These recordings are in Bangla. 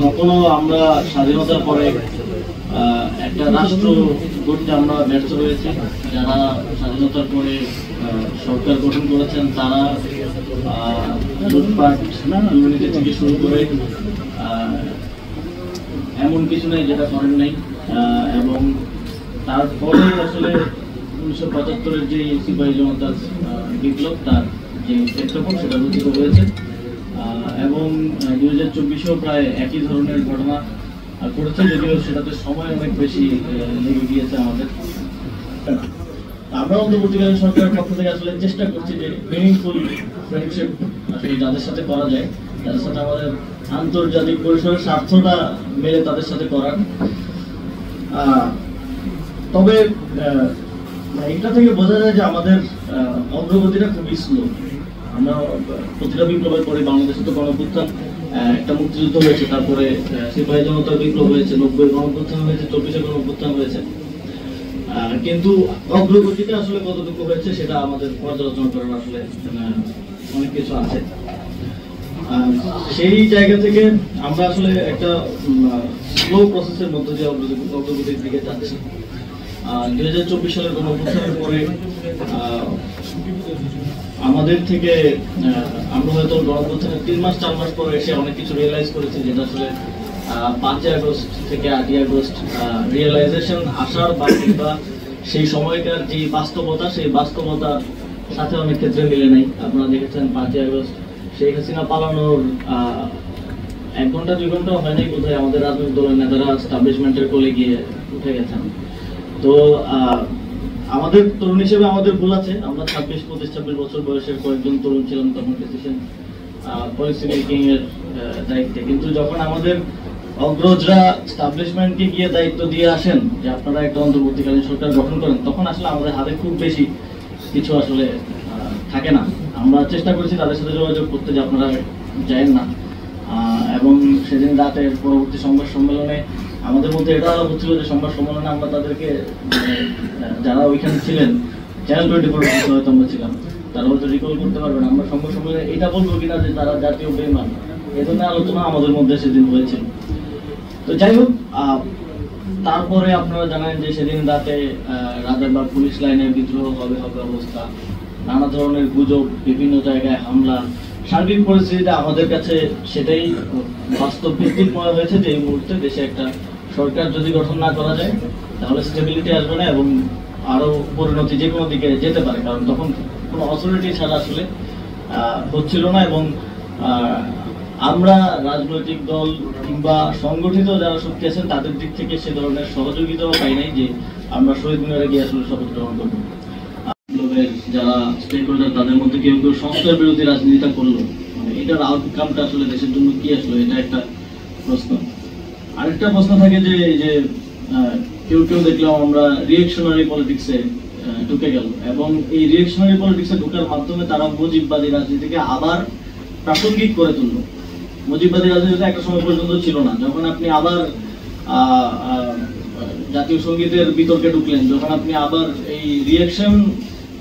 কখনো আমরা স্বাধীনতার পরে একটা রাষ্ট্র গড়তে আমরা ব্যর্থ হয়েছি। যারা স্বাধীনতার পরে সরকার গঠন করেছেন তারা লুটপাট দুর্নীতি থেকে শুরু করে এমন কিছু নেই যেটা করেন নাই। এবং তারপরে আসলে 1975-এর যে সিপাহী জনতার বিপ্লব তার যে প্রেক্ষাপট সেটা রচিত হয়েছে এবং 2024-এও প্রায় একই ধরনের ঘটনা করেছে, যদিও সেটাতে সময় অনেক বেশি লেগে গিয়েছে আমাদের। আমরা অন্তর্বর্তীকালীন সরকারের পক্ষ থেকে আসলে চেষ্টা করছি যে মিনিংফুল ফ্রেন্ডশিপ আসলে যাদের সাথে করা যায়, যাদের সাথে আমাদের আন্তর্জাতিক পরিসরের স্বার্থটা মেলে তাদের সাথে করার। তবে এটা থেকে বোঝা যায় যে আমাদের অগ্রগতিটা খুবই স্লো। আমরা প্রতিটা বিপ্লবের পরে বাংলাদেশে তো গণঅভ্যুত্থান, একটা মুক্তিযুদ্ধ হয়েছে, তারপরে সিপাহী জনতার বিপ্লব হয়েছে, 90-এর গণঅভ্যুত্থান হয়েছে, 24-এর গণঅভ্যুত্থান হয়েছে, কিন্তু অগ্রগতিটা আসলে কতটুকু হয়েছে সেটা আমাদের পর্যালোচনা করার আসলে অনেক কিছু আছে। সেই জায়গা থেকে আমরা আসলে একটা স্লো প্রসেসের মধ্যে দিয়ে অগ্রগতির দিকে যাচ্ছি। 2024 সালের গণঅভ্যুত্থানের পরে আমাদের থেকে আমরা হয়তো গণঅভ্যুত্থানের 3 মাস 4 মাস পরে এসে অনেক কিছু রিয়েলাইজ করেছি, যেটা আসলে 5 আগস্ট থেকে 8 আগস্ট রিয়েলাইজেশন আসার বা সেই সময়কার যে বাস্তবতা, সেই বাস্তবতার সাথে অনেক ক্ষেত্রে মিলে নাই। আপনারা দেখেছেন 5 আগস্ট শেখ হাসিনা পালানোর 1 ঘন্টা 2 ঘন্টা হয়নি বোধহয় আমাদের রাজনৈতিক দলের নেতারা এস্টাবলিশমেন্টের কোলে গিয়ে উঠে গেছেন। তো আমাদের তরুণ হিসেবে আমাদের ভুল আছে। আমরা 26 বছর বয়সের কয়েকজন তরুণ ছিলাম তখন ডিসিশন পলিসি মেকিং এর দায়িত্বে, কিন্তু যখন আমাদের অগ্রজরা এস্টাবলিশমেন্টকে গিয়ে দায়িত্ব দিয়ে আসেন যে আপনারা একটা অন্তর্বর্তীকালীন সরকার গঠন করেন, তখন আসলে আমাদের হাতে খুব বেশি কিছু আসলে থাকে না। আমরা চেষ্টা করেছি তাদের সাথে যোগাযোগ করতে যে আপনারা যায়েন না, এবং সেদিন রাতের পরবর্তী সংবাদ সম্মেলনে আমাদের মধ্যে এটা হচ্ছিল যে সংবাদ সম্মেলনে আমরা তাদেরকে, যারা ওইখানে ছিলেন, চ্যানেল 24 হয়তো আমরা ছিলাম, তারা হয়তো রিকল করতে পারবেন, আমরা সংবাদ সম্মেলনে এটা বলবো কিনা যে তারা জাতীয় বেঈমান, এই ধরনের আলোচনা আমাদের মধ্যে সেদিন হয়েছিল। তো যাই হোক, তারপরে আপনারা জানেন যে সেদিন রাতে রাজারবাগ পুলিশ লাইনে বিদ্রোহ হবে অবস্থা, নানা ধরনের গুজব, বিভিন্ন জায়গায় হামলা, সার্বিক পরিস্থিতিতে আমাদের কাছে সেটাই বাস্তব ভিত্তিক মনে হয়েছে যে এই মুহূর্তে দেশে একটা সরকার যদি গঠন না করা যায় তাহলে স্টেবিলিটি আসবে না এবং আরো পরিণতি যে কোনো দিকে যেতে পারে, কারণ তখন কোনো অথরিটি ছাড়া আসলে হচ্ছিল না। এবং আমরা রাজনৈতিক দল কিংবা সংগঠিত যারা শক্তি আছেন তাদের দিক থেকে সে ধরনের সহযোগিতাও পাই নাই যে আমরা শহীদ মিনারে গিয়ে আসলে শপথ গ্রহণ করবো। যারা স্টেক হোল্ডার তাদের মধ্যে কেউ কেউ সংস্কার বিরোধী রাজনীতিটা করলো, মানে এটার আউটকামটা আসলে দেশের জন্য কি আসলো, এটা একটা প্রশ্ন। আরেকটা প্রশ্ন থাকে যে কেউ কেউ দেখলাম আমরা রিয়েকশনারি পলিটিক্সে ঢুকে গেল, এবং এই রিয়েকশনারি পলিটিক্সে ঢোকার মাধ্যমে তারা মুজিববাদী রাজনীতিকে আবার প্রাসঙ্গিক করে তুললো। মুজিববাদী রাজনীতি একটা সময় পর্যন্ত ছিল না, যখন আপনি আবার জাতীয় সঙ্গীতের বিতর্কে ঢুকলেন, যখন আপনি আবার এই রিয়েকশন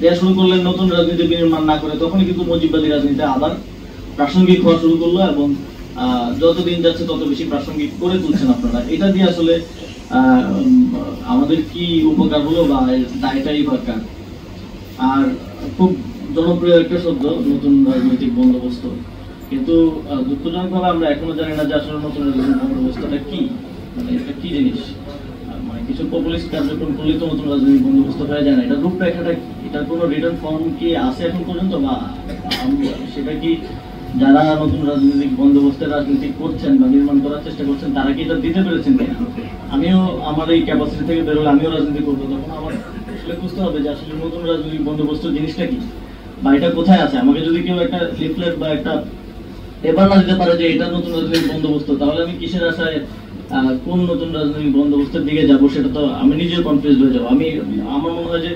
দেওয়া শুরু করলেন নতুন রাজনীতি বিনির্মাণ না করে, তখনই কিন্তু মুজিববাদী রাজনীতি আবার প্রাসঙ্গিক হওয়া শুরু করলো এবং যতদিন যাচ্ছে তত বেশি প্রাসঙ্গিক করে তুলছেন আপনারা। এটা দিয়ে আসলে আমাদের কি উপকার হলো বা দায়টাই দরকার। আর খুব জনপ্রিয় একটা শব্দ নতুন রাজনৈতিক বন্দোবস্ত, কিন্তু দুঃখজনকভাবে আমরা এখনো জানি না যে আসলে নতুন রাজনৈতিক বন্দোবস্তটা কি, মানে এটা কি জিনিস। মানে কিছু পপুলিস্ট কার্যক্রম করলে তো নতুন রাজনৈতিক বন্দোবস্ত হয়ে যায় না, এটা রূপরেখাটা, এটার কোনো রিটার্ন ফর্ম কি আছে এখন পর্যন্ত, বা সেটা কি যারা নতুন রাজনৈতিক বন্দোবস্তের রাজনীতি করছেন বা নির্মাণ করার চেষ্টা করছেন তারা কি এটা দিতে পেরেছেন কিনা। আমিও আমার এই ক্যাপাসিটি থেকে বেরোলে আমিও রাজনীতি করবো, তখন আমার আসলে বুঝতে হবে যে আসলে নতুন রাজনৈতিক বন্দোবস্ত জিনিসটা কি বা এটা কোথায় আছে। আমাকে যদি কেউ একটা লিফলেট বা একটা পেপার না দিতে পারে যে এটা নতুন রাজনৈতিক বন্দোবস্ত, তাহলে আমি কিসের আশায় কোন নতুন রাজনৈতিক বন্দোবস্তের দিকে যাবো সেটা তো আমি নিজেও কনফিউজ হয়ে যাবো। আমার মনে হয় যে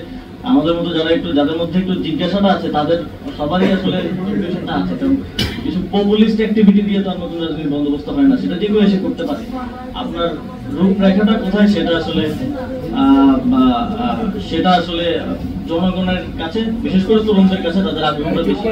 আমাদের মতো যাদের মধ্যে একটু জিজ্ঞাসাটা আছে তাদের সবারই আসলে কনফিউশনটা আছে, কারণ কিছু পপুলিস্ট অ্যাক্টিভিটি দিয়ে তো আর নতুন রাজনৈতিক বন্দোবস্ত হয় না, সেটা যে কেউ এসে করতে পারে। আপনার রূপরেখাটা কোথায় সেটা আসলে জনগণের কাছে, বিশেষ করে তরুণদের কাছে তাদের আগ্রহটা বেশি।